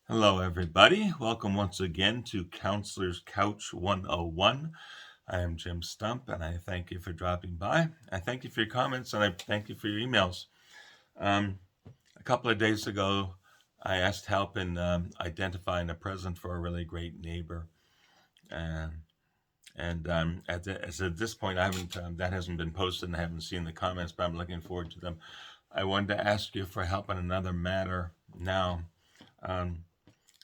Hello, everybody. Welcome once again to Counselor's Couch 101. I am Jim Stump, and I thank you for dropping by. I thank you for your comments, and I thank you for your emails. A couple of days ago, I asked help in identifying a present for a really great neighbor. As at this point, I haven't that hasn't been posted, and I haven't seen the comments, but I'm looking forward to them. I wanted to ask you for help on another matter now. Um,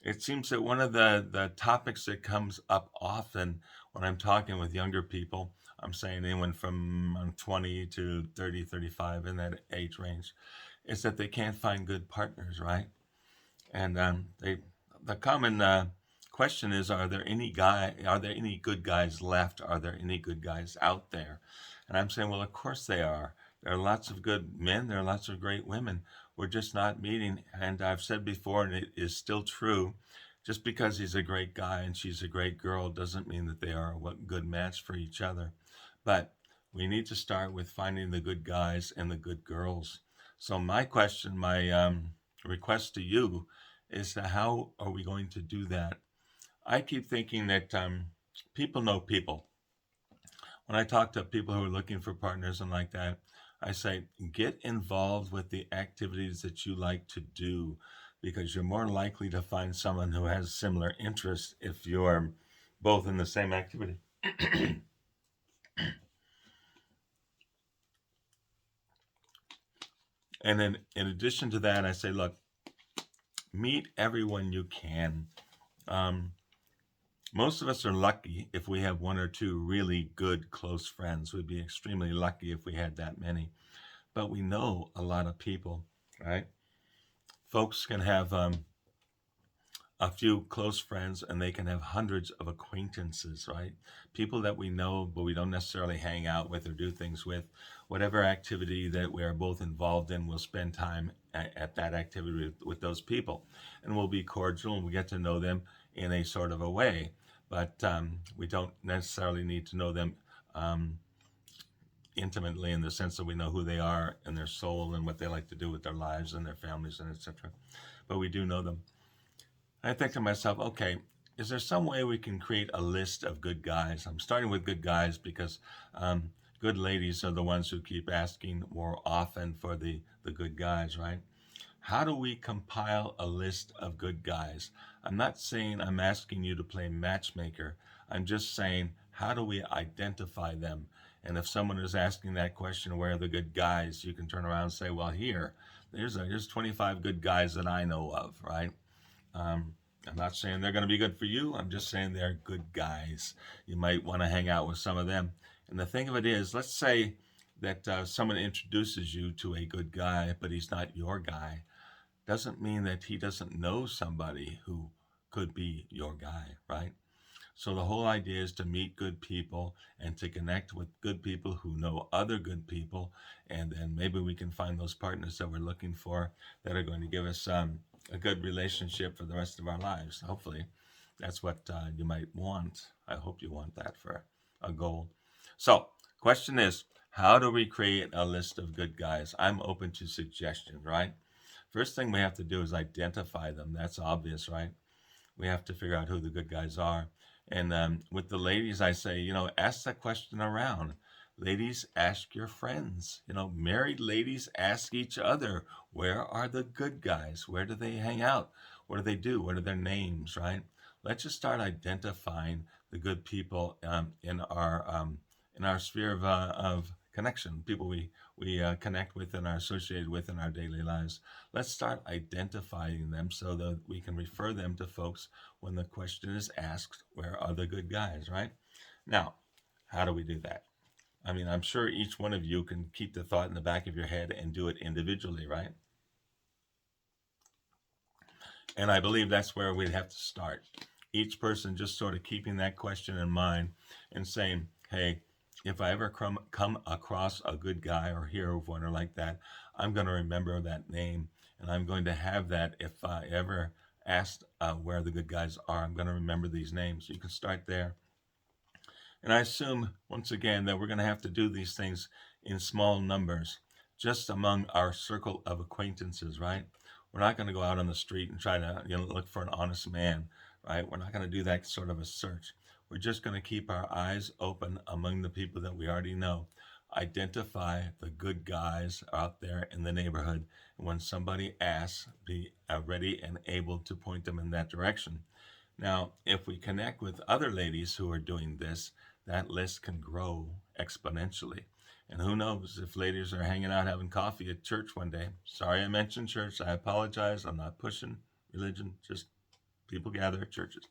It seems that one of the topics that comes up often when I'm talking with younger people, I'm saying anyone from 20 to 30, 35 in that age range, is that they can't find good partners, right? And the common question is, are there any good guys left? Are there any good guys out there? And I'm saying, well, of course they are. There are lots of good men. There are lots of great women. We're just not meeting. And I've said before, and it is still true, just because he's a great guy and she's a great girl doesn't mean that they are a good match for each other. But we need to start with finding the good guys and the good girls. So my request to you is to how are we going to do that? I keep thinking that people know people. When I talk to people who are looking for partners and like that, I say, get involved with the activities that you like to do because you're more likely to find someone who has similar interests if you're both in the same activity. And then in addition to that, I say, look, meet everyone you can. Um, Most of us are lucky if we have one or two really good close friends. We'd be extremely lucky if we had that many. But we know a lot of people, right? Folks can have a few close friends and they can have hundreds of acquaintances, right? People that we know, but we don't necessarily hang out with or do things with. Whatever activity that we are both involved in, we'll spend time at that activity with those people. And we'll be cordial and we get to know them in a sort of a way. But we don't necessarily need to know them um, intimately in the sense that we know who they are and their soul and what they like to do with their lives and their families and etc. But we do know them. I think to myself, okay, is there some way we can create a list of good guys? I'm starting with good guys because good ladies are the ones who keep asking more often for the good guys, right? How do we compile a list of good guys? I'm not saying I'm asking you to play matchmaker. I'm just saying, how do we identify them? And if someone is asking that question, where are the good guys? You can turn around and say, well, here's 25 good guys that I know of, right? Um, I'm not saying they're going to be good for you. I'm just saying they're good guys. You might want to hang out with some of them. And the thing of it is, let's say that someone introduces you to a good guy, but he's not your guy. Doesn't mean that he doesn't know somebody who could be your guy, right? So the whole idea is to meet good people and to connect with good people who know other good people, and then maybe we can find those partners that we're looking for that are going to give us a good relationship for the rest of our lives. Hopefully, that's what you might want. I hope you want that for a goal. So, question is, how do we create a list of good guys? I'm open to suggestions, right? First thing we have to do is identify them. That's obvious, right? We have to figure out who the good guys are. And with the ladies, I say, ask that question around. Ladies, ask your friends. Married ladies ask each other, where are the good guys? Where do they hang out? What do they do? What are their names, right? Let's just start identifying the good people in our sphere of connection, people we connect with and are associated with in our daily lives. Let's start identifying them so that we can refer them to folks when the question is asked, where are the good guys, right? Now, how do we do that? I mean, I'm sure each one of you can keep the thought in the back of your head and do it individually, right? And I believe that's where we'd have to start. Each person just sort of keeping that question in mind and saying, hey, if I ever come across a good guy or hear of one or like that, I'm going to remember that name. And I'm going to have that if I ever asked where the good guys are, I'm going to remember these names. You can start there. And I assume, once again, that we're going to have to do these things in small numbers, just among our circle of acquaintances, right? We're not going to go out on the street and try to look for an honest man, right? We're not going to do that sort of a search. We're just going to keep our eyes open among the people that we already know. Identify the good guys out there in the neighborhood. And when somebody asks, be ready and able to point them in that direction. Now, if we connect with other ladies who are doing this, that list can grow exponentially. And who knows if ladies are hanging out having coffee at church one day. Sorry I mentioned church. I apologize. I'm not pushing religion, just people gather at churches.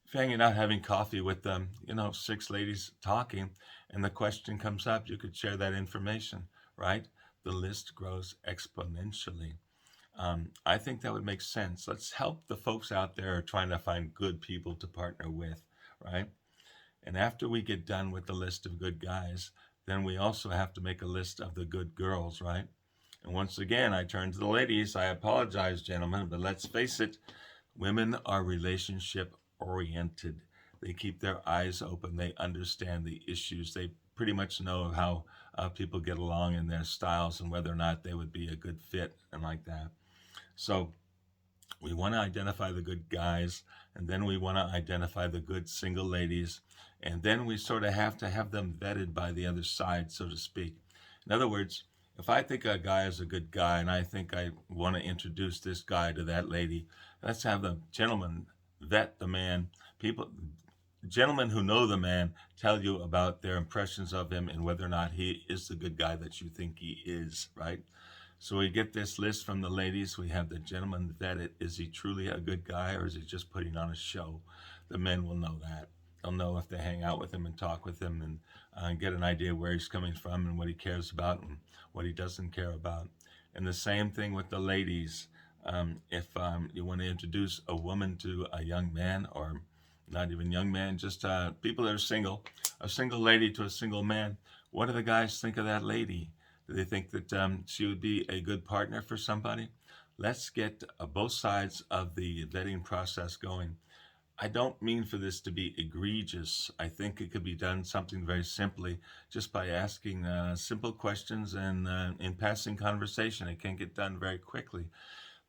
If you're hanging out having coffee with them, 6 ladies talking, and the question comes up, you could share that information, right? The list grows exponentially. I think that would make sense. Let's help the folks out there trying to find good people to partner with, right? And after we get done with the list of good guys, then we also have to make a list of the good girls, right? And once again, I turn to the ladies. I apologize, gentlemen, but let's face it, women are relationship oriented. They keep their eyes open. They understand the issues. They pretty much know how people get along in their styles and whether or not they would be a good fit and like that. So we want to identify the good guys, and then we want to identify the good single ladies, and then we sort of have to have them vetted by the other side, so to speak. In other words, if I think a guy is a good guy and I think I want to introduce this guy to that lady, let's have the gentleman vet the man. Gentlemen who know the man tell you about their impressions of him and whether or not he is the good guy that you think he is, right? So we get this list from the ladies. We have the gentleman vet it. Is he truly a good guy, or is he just putting on a show? The men will know that. They'll know if they hang out with him and talk with him and get an idea where he's coming from and what he cares about and what he doesn't care about. And the same thing with the ladies. If you want to introduce a woman to a young man, or not even young man, just people that are single, a single lady to a single man, what do the guys think of that lady? Do they think that she would be a good partner for somebody? Let's get both sides of the vetting process going. I don't mean for this to be egregious. I think it could be done something very simply just by asking simple questions and in passing conversation. It can get done very quickly.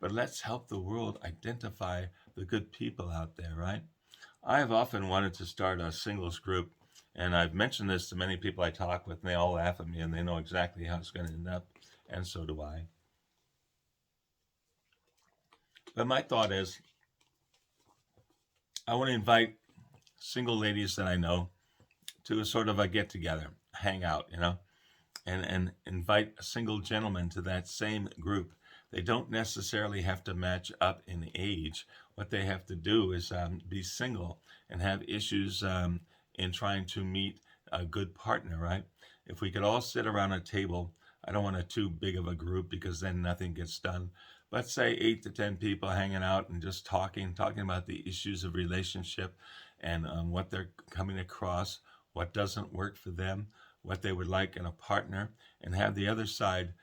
But let's help the world identify the good people out there, right? I have often wanted to start a singles group, and I've mentioned this to many people I talk with, and they all laugh at me, and they know exactly how it's going to end up, and so do I. But my thought is, I want to invite single ladies that I know to a sort of a get together, hang out, and invite a single gentleman to that same group. They don't necessarily have to match up in age. What they have to do is be single and have issues in trying to meet a good partner, right? If we could all sit around a table, I don't want too big of a group because then nothing gets done. But say 8 to 10 people hanging out and just talking about the issues of relationship and what they're coming across, what doesn't work for them, what they would like in a partner, and have the other side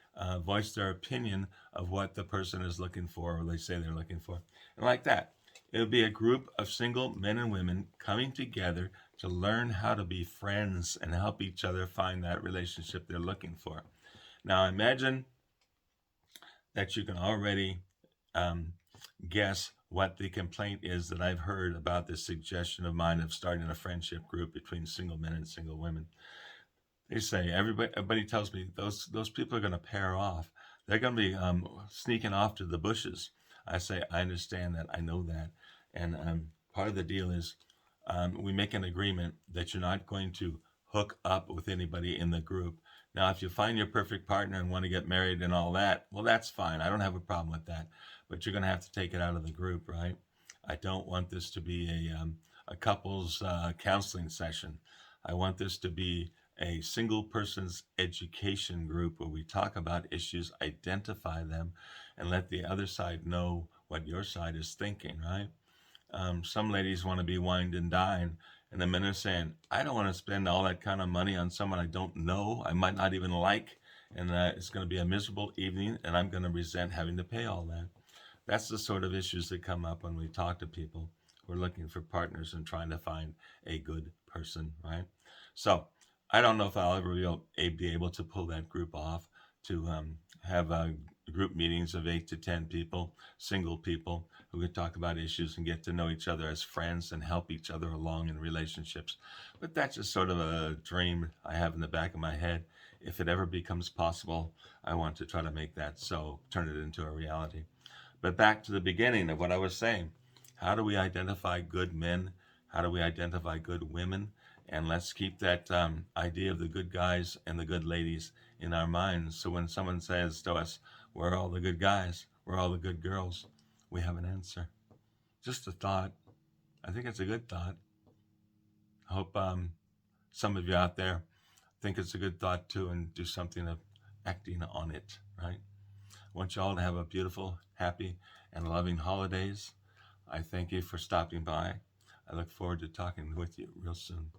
voice their opinion of what the person is looking for or they say they're looking for. And like that, it would be a group of single men and women coming together to learn how to be friends and help each other find that relationship they're looking for. Now, imagine that you can already guess what the complaint is that I've heard about this suggestion of mine of starting a friendship group between single men and single women. They say everybody tells me those people are going to pair off. They're going to be sneaking off to the bushes. I say I understand that. I know that, and part of the deal is we make an agreement that you're not going to hook up with anybody in the group. Now, if you find your perfect partner and want to get married and all that, well, that's fine. I don't have a problem with that. But you're going to have to take it out of the group, right? I don't want this to be a couples counseling session. I want this to be a single person's education group where we talk about issues, identify them, and let the other side know what your side is thinking, right? Some ladies want to be wined and dined, and the men are saying, I don't want to spend all that kind of money on someone I don't know, I might not even like, and it's going to be a miserable evening, and I'm going to resent having to pay all that. That's the sort of issues that come up when we talk to people who are looking for partners and trying to find a good person, right? So I don't know if I'll ever be able to pull that group off to have group meetings of 8 to 10 people, single people who can talk about issues and get to know each other as friends and help each other along in relationships. But that's just sort of a dream I have in the back of my head. If it ever becomes possible, I want to try to make that so, turn it into a reality. But back to the beginning of what I was saying. How do we identify good men? How do we identify good women? And let's keep that idea of the good guys and the good ladies in our minds. So when someone says to us, "Where are all the good guys? Where are all the good girls?" we have an answer. Just a thought. I think it's a good thought. I hope some of you out there think it's a good thought too and do something of acting on it, right? I want you all to have a beautiful, happy, and loving holidays. I thank you for stopping by. I look forward to talking with you real soon.